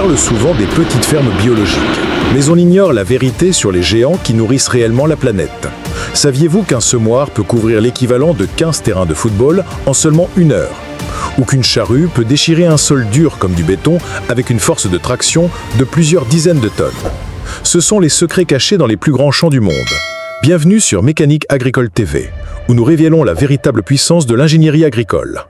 parle souvent des petites fermes biologiques, mais on ignore la vérité sur les géants qui nourrissent réellement la planète. Saviez-vous qu'un semoir peut couvrir l'équivalent de 15 terrains de football en seulement 1 heure? Ou qu'une charrue peut déchirer un sol dur comme du béton avec une force de traction de plusieurs dizaines de tonnes? Ce sont les secrets cachés dans les plus grands champs du monde. Bienvenue sur Mécanique Agricole TV, où nous révélons la véritable puissance de l'ingénierie agricole.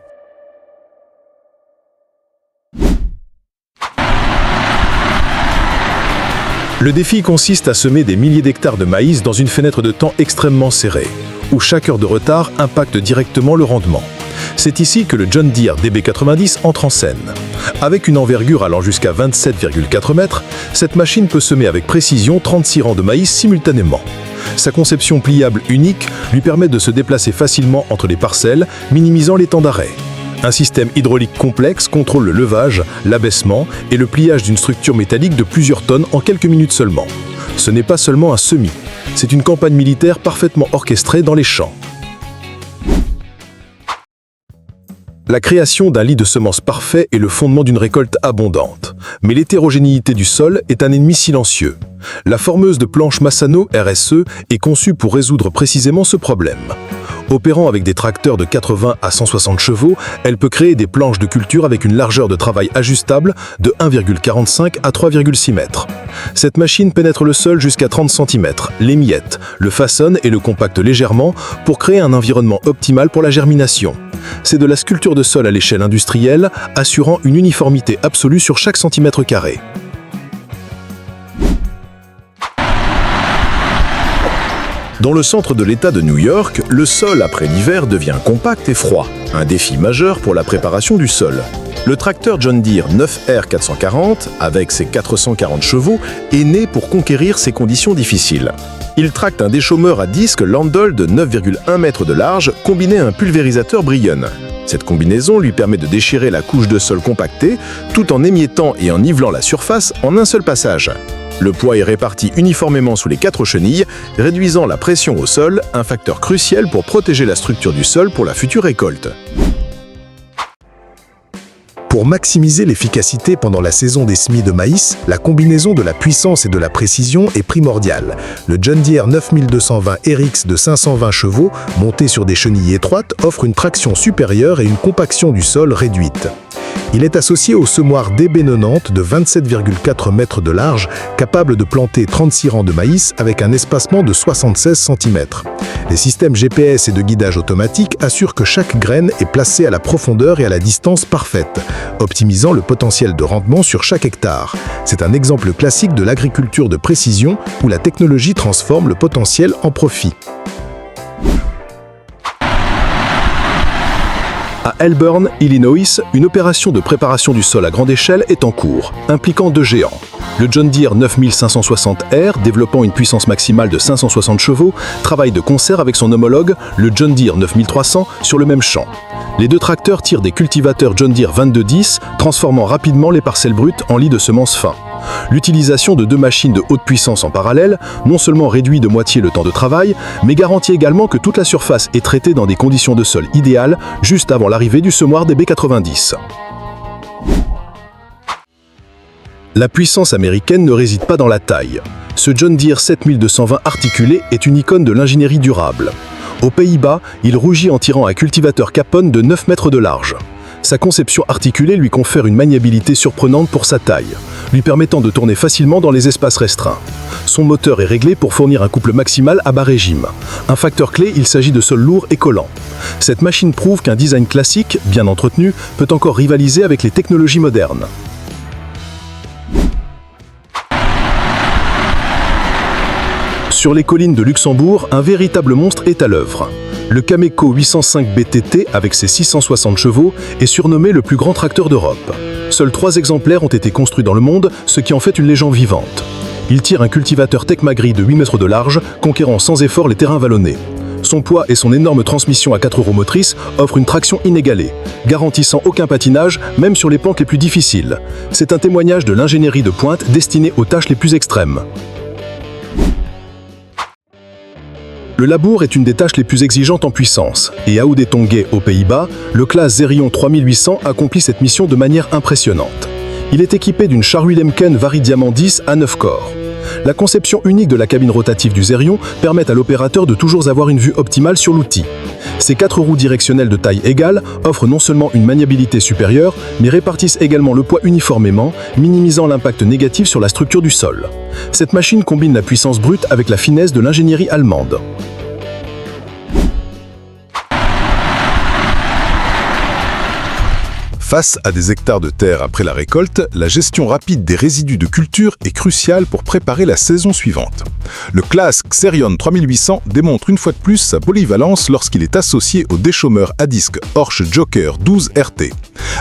Le défi consiste à semer des milliers d'hectares de maïs dans une fenêtre de temps extrêmement serrée, où chaque heure de retard impacte directement le rendement. C'est ici que le John Deere DB90 entre en scène. Avec une envergure allant jusqu'à 27,4 mètres, cette machine peut semer avec précision 36 rangs de maïs simultanément. Sa conception pliable unique lui permet de se déplacer facilement entre les parcelles, minimisant les temps d'arrêt. Un système hydraulique complexe contrôle le levage, l'abaissement et le pliage d'une structure métallique de plusieurs tonnes en quelques minutes seulement. Ce n'est pas seulement un semis, c'est une campagne militaire parfaitement orchestrée dans les champs. La création d'un lit de semences parfait est le fondement d'une récolte abondante. Mais l'hétérogénéité du sol est un ennemi silencieux. La formeuse de planches Massano RSE est conçue pour résoudre précisément ce problème. Opérant avec des tracteurs de 80 à 160 chevaux, elle peut créer des planches de culture avec une largeur de travail ajustable de 1,45 à 3,6 mètres. Cette machine pénètre le sol jusqu'à 30 cm, l'émiette, le façonne et le compacte légèrement pour créer un environnement optimal pour la germination. C'est de la sculpture de sol à l'échelle industrielle, assurant une uniformité absolue sur chaque centimètre carré. Dans le centre de l'État de New York, le sol après l'hiver devient compact et froid, un défi majeur pour la préparation du sol. Le tracteur John Deere 9R440, avec ses 440 chevaux, est né pour conquérir ces conditions difficiles. Il tracte un déchaumeur à disque Landol de 9,1 mètres de large, combiné à un pulvérisateur Brion. Cette combinaison lui permet de déchirer la couche de sol compactée, tout en émiettant et en nivelant la surface en un seul passage. Le poids est réparti uniformément sous les 4 chenilles, réduisant la pression au sol, un facteur crucial pour protéger la structure du sol pour la future récolte. Pour maximiser l'efficacité pendant la saison des semis de maïs, la combinaison de la puissance et de la précision est primordiale. Le John Deere 9220 RX de 520 chevaux, monté sur des chenilles étroites, offre une traction supérieure et une compaction du sol réduite. Il est associé au semoir DB90 de 27,4 mètres de large, capable de planter 36 rangs de maïs avec un espacement de 76 cm. Les systèmes GPS et de guidage automatique assurent que chaque graine est placée à la profondeur et à la distance parfaite, optimisant le potentiel de rendement sur chaque hectare. C'est un exemple classique de l'agriculture de précision où la technologie transforme le potentiel en profit. À Elburn, Illinois, une opération de préparation du sol à grande échelle est en cours, impliquant 2 géants. Le John Deere 9560R, développant une puissance maximale de 560 chevaux, travaille de concert avec son homologue, le John Deere 9300, sur le même champ. Les 2 tracteurs tirent des cultivateurs John Deere 2210, transformant rapidement les parcelles brutes en lits de semences fins. L'utilisation de 2 machines de haute puissance en parallèle non seulement réduit de moitié le temps de travail, mais garantit également que toute la surface est traitée dans des conditions de sol idéales juste avant l'arrivée du semoir DB90. La puissance américaine ne réside pas dans la taille. Ce John Deere 7220 articulé est une icône de l'ingénierie durable. Aux Pays-Bas, il rougit en tirant un cultivateur Capone de 9 mètres de large. Sa conception articulée lui confère une maniabilité surprenante pour sa taille, lui permettant de tourner facilement dans les espaces restreints. Son moteur est réglé pour fournir un couple maximal à bas régime. Un facteur clé, il s'agit de sols lourds et collants. Cette machine prouve qu'un design classique, bien entretenu, peut encore rivaliser avec les technologies modernes. Sur les collines de Luxembourg, un véritable monstre est à l'œuvre. Le Cameco 805 BTT, avec ses 660 chevaux, est surnommé le plus grand tracteur d'Europe. Seuls 3 exemplaires ont été construits dans le monde, ce qui en fait une légende vivante. Il tire un cultivateur Tecma-Gris de 8 mètres de large, conquérant sans effort les terrains vallonnés. Son poids et son énorme transmission à 4 roues motrices offrent une traction inégalée, garantissant aucun patinage, même sur les pentes les plus difficiles. C'est un témoignage de l'ingénierie de pointe destinée aux tâches les plus extrêmes. Le labour est une des tâches les plus exigeantes en puissance, et à Oudetongue, aux Pays-Bas, le classe Zerion 3800 accomplit cette mission de manière impressionnante. Il est équipé d'une charrue Lemken Vari-Diamant 10 à 9 corps. La conception unique de la cabine rotative du Zerion permet à l'opérateur de toujours avoir une vue optimale sur l'outil. Ces 4 roues directionnelles de taille égale offrent non seulement une maniabilité supérieure, mais répartissent également le poids uniformément, minimisant l'impact négatif sur la structure du sol. Cette machine combine la puissance brute avec la finesse de l'ingénierie allemande. Face à des hectares de terre après la récolte, la gestion rapide des résidus de culture est cruciale pour préparer la saison suivante. Le class Xerion 3800 démontre une fois de plus sa polyvalence lorsqu'il est associé au déchômeur à disque Horsch Joker 12 RT.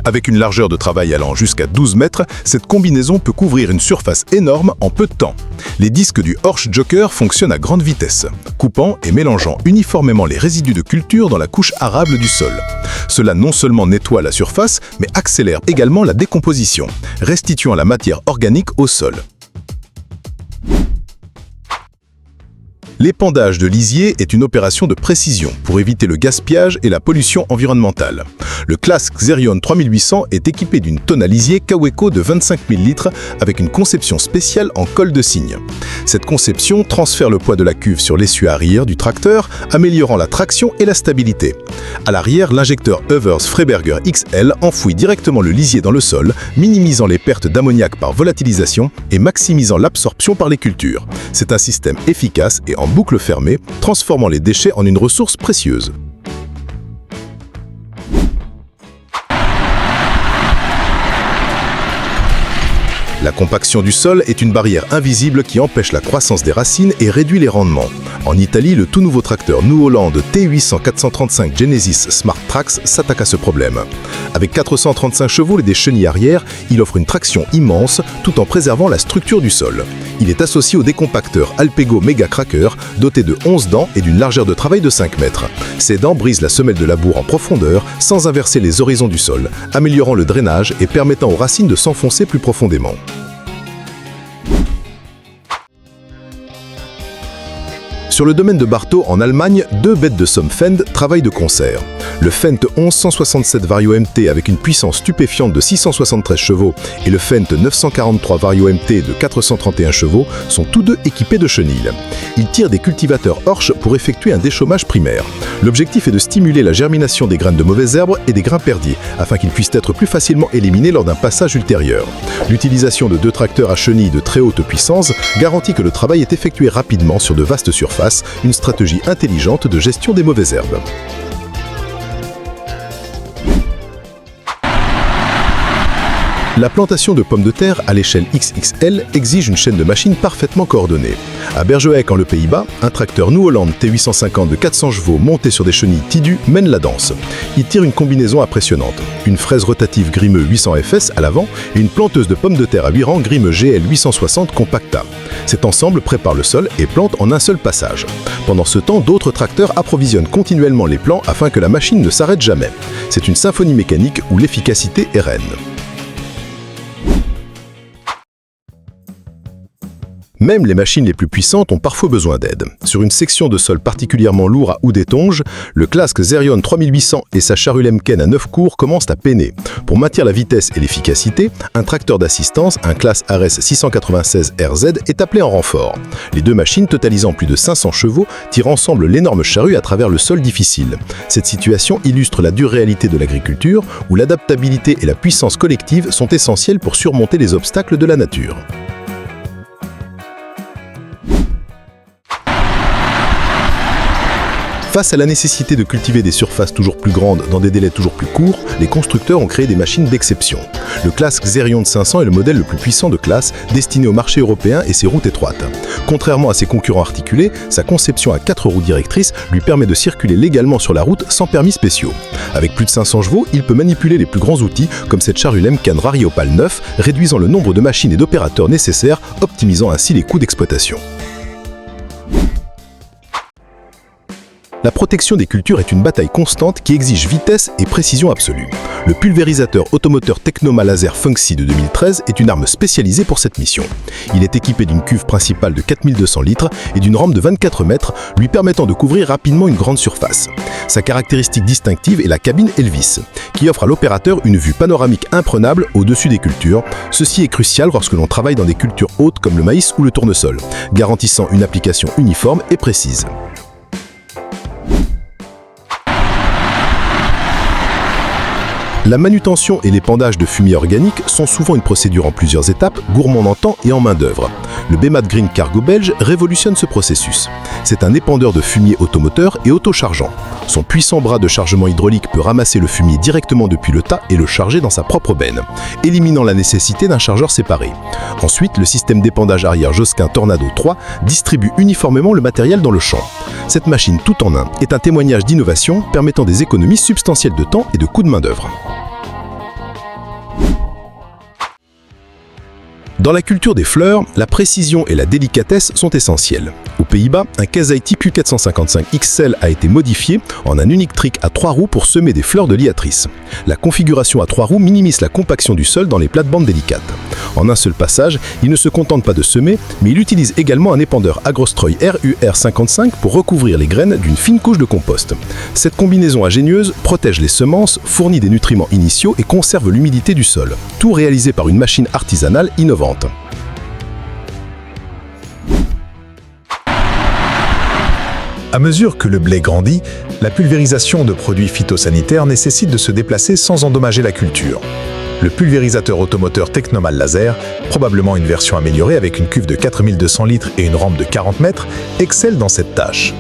Avec une largeur de travail allant jusqu'à 12 mètres, cette combinaison peut couvrir une surface énorme en peu de temps. Les disques du Horsch Joker fonctionnent à grande vitesse, coupant et mélangeant uniformément les résidus de culture dans la couche arable du sol. Cela non seulement nettoie la surface, mais accélère également la décomposition, restituant la matière organique au sol. L'épandage de lisier est une opération de précision pour éviter le gaspillage et la pollution environnementale. Le class Xerion 3800 est équipé d'une tonne à lisier Kaweco de 25 000 litres avec une conception spéciale en colle de cygne. Cette conception transfère le poids de la cuve sur l'essieu arrière du tracteur, améliorant la traction et la stabilité. À l'arrière, l'injecteur Evers Freiberger XL enfouit directement le lisier dans le sol, minimisant les pertes d'ammoniac par volatilisation et maximisant l'absorption par les cultures. C'est un système efficace et en boucle fermée, transformant les déchets en une ressource précieuse. La compaction du sol est une barrière invisible qui empêche la croissance des racines et réduit les rendements. En Italie, le tout nouveau tracteur New Holland T800 435 Genesis Smart Trax s'attaque à ce problème. Avec 435 chevaux et des chenilles arrière, il offre une traction immense tout en préservant la structure du sol. Il est associé au décompacteur Alpego Mega Cracker doté de 11 dents et d'une largeur de travail de 5 mètres. Ces dents brisent la semelle de labour en profondeur sans inverser les horizons du sol, améliorant le drainage et permettant aux racines de s'enfoncer plus profondément. Sur le domaine de Bartow, en Allemagne, 2 bêtes de somme Fendt travaillent de concert. Le Fendt 1167 Vario MT avec une puissance stupéfiante de 673 chevaux et le Fendt 943 Vario MT de 431 chevaux sont tous deux équipés de chenilles. Ils tirent des cultivateurs Horsch pour effectuer un déchômage primaire. L'objectif est de stimuler la germination des graines de mauvaises herbes et des grains perdus, afin qu'ils puissent être plus facilement éliminés lors d'un passage ultérieur. L'utilisation de 2 tracteurs à chenilles de très haute puissance garantit que le travail est effectué rapidement sur de vastes surfaces, une stratégie intelligente de gestion des mauvaises herbes. La plantation de pommes de terre à l'échelle XXL exige une chaîne de machines parfaitement coordonnée. À Bergeyck, en Pays-Bas, un tracteur New Holland T850 de 400 chevaux monté sur des chenilles TIDU mène la danse. Il tire une combinaison impressionnante. Une fraise rotative Grimme 800 FS à l'avant et une planteuse de pommes de terre à 8 rangs Grimme GL 860 Compacta. Cet ensemble prépare le sol et plante en un seul passage. Pendant ce temps, d'autres tracteurs approvisionnent continuellement les plants afin que la machine ne s'arrête jamais. C'est une symphonie mécanique où l'efficacité est reine. Même les machines les plus puissantes ont parfois besoin d'aide. Sur une section de sol particulièrement lourd à houe d'éponge, le class Xerion 3800 et sa charrue Lemken à 9 cours commencent à peiner. Pour maintenir la vitesse et l'efficacité, un tracteur d'assistance, un class RS 696 RZ, est appelé en renfort. Les deux machines, totalisant plus de 500 chevaux, tirent ensemble l'énorme charrue à travers le sol difficile. Cette situation illustre la dure réalité de l'agriculture, où l'adaptabilité et la puissance collective sont essentielles pour surmonter les obstacles de la nature. Face à la nécessité de cultiver des surfaces toujours plus grandes dans des délais toujours plus courts, les constructeurs ont créé des machines d'exception. Le class Xerion 500 est le modèle le plus puissant de classe, destiné au marché européen et ses routes étroites. Contrairement à ses concurrents articulés, sa conception à 4 roues directrices lui permet de circuler légalement sur la route sans permis spéciaux. Avec plus de 500 chevaux, il peut manipuler les plus grands outils, comme cette charrue Lemken Rariopal 9, réduisant le nombre de machines et d'opérateurs nécessaires, optimisant ainsi les coûts d'exploitation. La protection des cultures est une bataille constante qui exige vitesse et précision absolue. Le pulvérisateur automoteur Technoma Laser Funksy de 2013 est une arme spécialisée pour cette mission. Il est équipé d'une cuve principale de 4200 litres et d'une rampe de 24 mètres, lui permettant de couvrir rapidement une grande surface. Sa caractéristique distinctive est la cabine Elvis, qui offre à l'opérateur une vue panoramique imprenable au-dessus des cultures. Ceci est crucial lorsque l'on travaille dans des cultures hautes comme le maïs ou le tournesol, garantissant une application uniforme et précise. La manutention et l'épandage de fumier organique sont souvent une procédure en plusieurs étapes, gourmande en temps et en main-d'œuvre. Le BEMAT Green Cargo belge révolutionne ce processus. C'est un épandeur de fumier automoteur et autochargeant. Son puissant bras de chargement hydraulique peut ramasser le fumier directement depuis le tas et le charger dans sa propre benne, éliminant la nécessité d'un chargeur séparé. Ensuite, le système d'épandage arrière Josquin Tornado 3 distribue uniformément le matériel dans le champ. Cette machine tout en un est un témoignage d'innovation permettant des économies substantielles de temps et de coûts de main-d'œuvre. Dans la culture des fleurs, la précision et la délicatesse sont essentielles. Aux Pays-Bas, un Kazaitti Q455 XL a été modifié en un unique trick à 3 roues pour semer des fleurs de liatrice. La configuration à 3 roues minimise la compaction du sol dans les plates-bandes délicates. En un seul passage, il ne se contente pas de semer, mais il utilise également un épandeur Agrostroy RUR55 pour recouvrir les graines d'une fine couche de compost. Cette combinaison ingénieuse protège les semences, fournit des nutriments initiaux et conserve l'humidité du sol. Tout réalisé par une machine artisanale innovante. À mesure que le blé grandit, la pulvérisation de produits phytosanitaires nécessite de se déplacer sans endommager la culture. Le pulvérisateur automoteur Technoma Laser, probablement une version améliorée avec une cuve de 4200 litres et une rampe de 40 mètres, excelle dans cette tâche.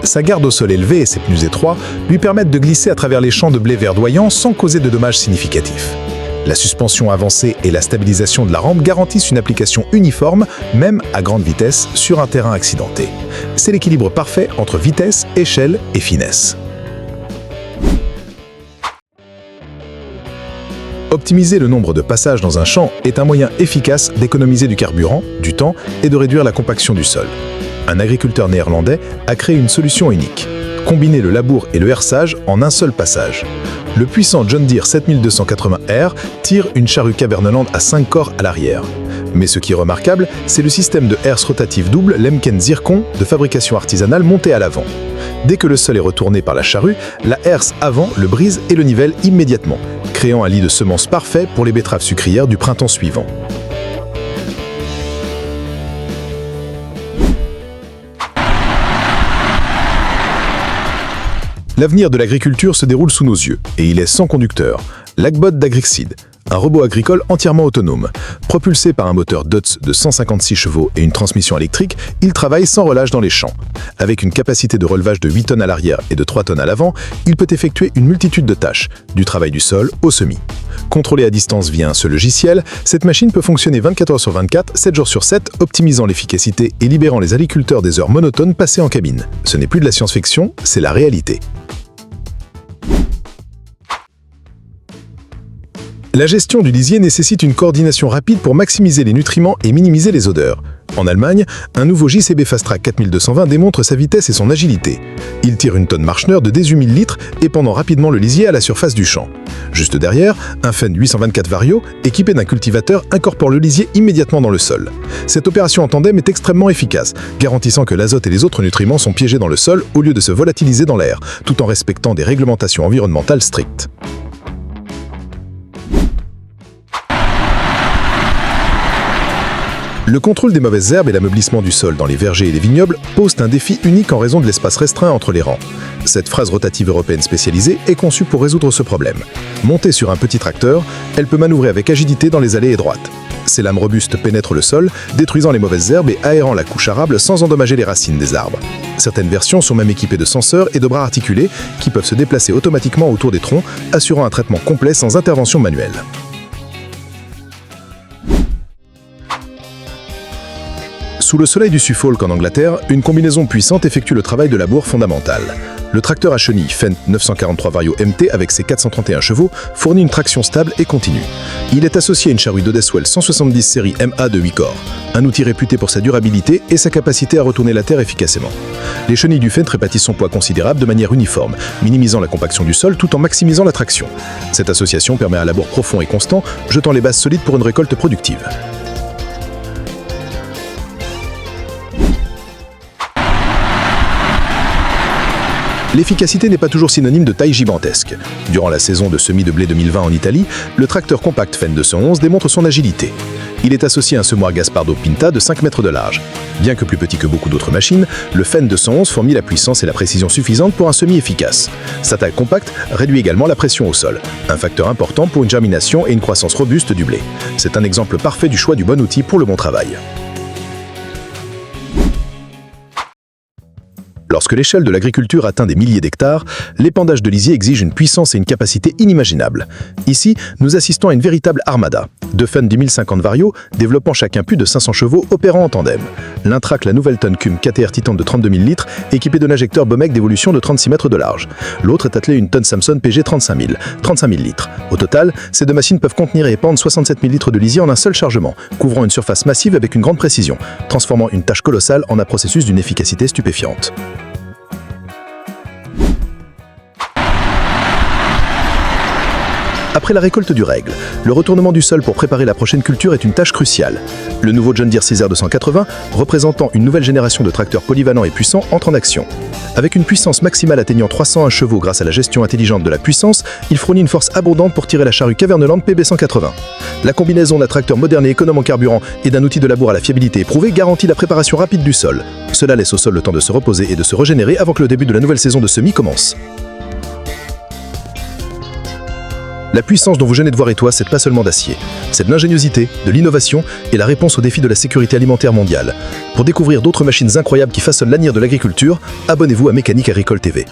Sa garde au sol élevée et ses pneus étroits lui permettent de glisser à travers les champs de blé verdoyants sans causer de dommages significatifs. La suspension avancée et la stabilisation de la rampe garantissent une application uniforme, même à grande vitesse, sur un terrain accidenté. C'est l'équilibre parfait entre vitesse, échelle et finesse. Optimiser le nombre de passages dans un champ est un moyen efficace d'économiser du carburant, du temps et de réduire la compaction du sol. Un agriculteur néerlandais a créé une solution unique. Combiner le labour et le herçage en un seul passage. Le puissant John Deere 7280R tire une charrue Caberneland à 5 corps à l'arrière. Mais ce qui est remarquable, c'est le système de herse rotative double Lemken Zircon de fabrication artisanale monté à l'avant. Dès que le sol est retourné par la charrue, la herse avant le brise et le nivelle immédiatement, créant un lit de semences parfait pour les betteraves sucrières du printemps suivant. L'avenir de l'agriculture se déroule sous nos yeux, et il est sans conducteur. L'Agbot d'Agrixide, un robot agricole entièrement autonome. Propulsé par un moteur Dutz de 156 chevaux et une transmission électrique, il travaille sans relâche dans les champs. Avec une capacité de relevage de 8 tonnes à l'arrière et de 3 tonnes à l'avant, il peut effectuer une multitude de tâches, du travail du sol au semis. Contrôlée à distance via un seul logiciel, cette machine peut fonctionner 24 heures sur 24, 7 jours sur 7, optimisant l'efficacité et libérant les agriculteurs des heures monotones passées en cabine. Ce n'est plus de la science-fiction, c'est la réalité. La gestion du lisier nécessite une coordination rapide pour maximiser les nutriments et minimiser les odeurs. En Allemagne, un nouveau JCB Fastrac 4220 démontre sa vitesse et son agilité. Il tire une tonne Marschner de 18 000 litres, épandant rapidement le lisier à la surface du champ. Juste derrière, un Fendt 824 Vario, équipé d'un cultivateur, incorpore le lisier immédiatement dans le sol. Cette opération en tandem est extrêmement efficace, garantissant que l'azote et les autres nutriments sont piégés dans le sol au lieu de se volatiliser dans l'air, tout en respectant des réglementations environnementales strictes. Le contrôle des mauvaises herbes et l'ameublissement du sol dans les vergers et les vignobles posent un défi unique en raison de l'espace restreint entre les rangs. Cette phrase rotative européenne spécialisée est conçue pour résoudre ce problème. Montée sur un petit tracteur, elle peut manœuvrer avec agilité dans les allées étroites. Ses lames robustes pénètrent le sol, détruisant les mauvaises herbes et aérant la couche arable sans endommager les racines des arbres. Certaines versions sont même équipées de senseurs et de bras articulés qui peuvent se déplacer automatiquement autour des troncs, assurant un traitement complet sans intervention manuelle. Sous le soleil du Suffolk en Angleterre, une combinaison puissante effectue le travail de labour fondamental. Le tracteur à chenilles Fendt 943 Vario MT avec ses 431 chevaux fournit une traction stable et continue. Il est associé à une charrue Dodeswell 170 série MA de 8 corps, un outil réputé pour sa durabilité et sa capacité à retourner la terre efficacement. Les chenilles du Fendt répartissent son poids considérable de manière uniforme, minimisant la compaction du sol tout en maximisant la traction. Cette association permet un labour profond et constant, jetant les bases solides pour une récolte productive. L'efficacité n'est pas toujours synonyme de taille gigantesque. Durant la saison de semis de blé 2020 en Italie, le tracteur compact Fendt 211 démontre son agilité. Il est associé à un semoir Gaspardo Pinta de 5 mètres de large. Bien que plus petit que beaucoup d'autres machines, le Fendt 211 fournit la puissance et la précision suffisantes pour un semis efficace. Sa taille compacte réduit également la pression au sol, un facteur important pour une germination et une croissance robuste du blé. C'est un exemple parfait du choix du bon outil pour le bon travail. Lorsque l'échelle de l'agriculture atteint des milliers d'hectares, l'épandage de lisier exige une puissance et une capacité inimaginables. Ici, nous assistons à une véritable armada. Deux Fendt 1050 Vario, développant chacun plus de 500 chevaux, opérant en tandem. L'un traque la nouvelle tonne Cum KTR Titan de 32 000 litres, équipée d'un injecteur Bomec d'évolution de 36 mètres de large. L'autre est attelé à une tonne Samson PG 35 000 litres. Au total, ces deux machines peuvent contenir et épandre 67 000 litres de lisier en un seul chargement, couvrant une surface massive avec une grande précision, transformant une tâche colossale en un processus d'une efficacité stupéfiante. Après la récolte du règle, le retournement du sol pour préparer la prochaine culture est une tâche cruciale. Le nouveau John Deere Caesar 280, représentant une nouvelle génération de tracteurs polyvalents et puissants, entre en action. Avec une puissance maximale atteignant 301 chevaux grâce à la gestion intelligente de la puissance, il fournit une force abondante pour tirer la charrue Caverneland PB180. La combinaison d'un tracteur moderne et économe en carburant et d'un outil de labour à la fiabilité éprouvée garantit la préparation rapide du sol. Cela laisse au sol le temps de se reposer et de se régénérer avant que le début de la nouvelle saison de semis commence. La puissance dont vous venez de voir et toi, c'est pas seulement d'acier. C'est de l'ingéniosité, de l'innovation et la réponse aux défis de la sécurité alimentaire mondiale. Pour découvrir d'autres machines incroyables qui façonnent l'avenir de l'agriculture, abonnez-vous à Mécanique Agricole TV.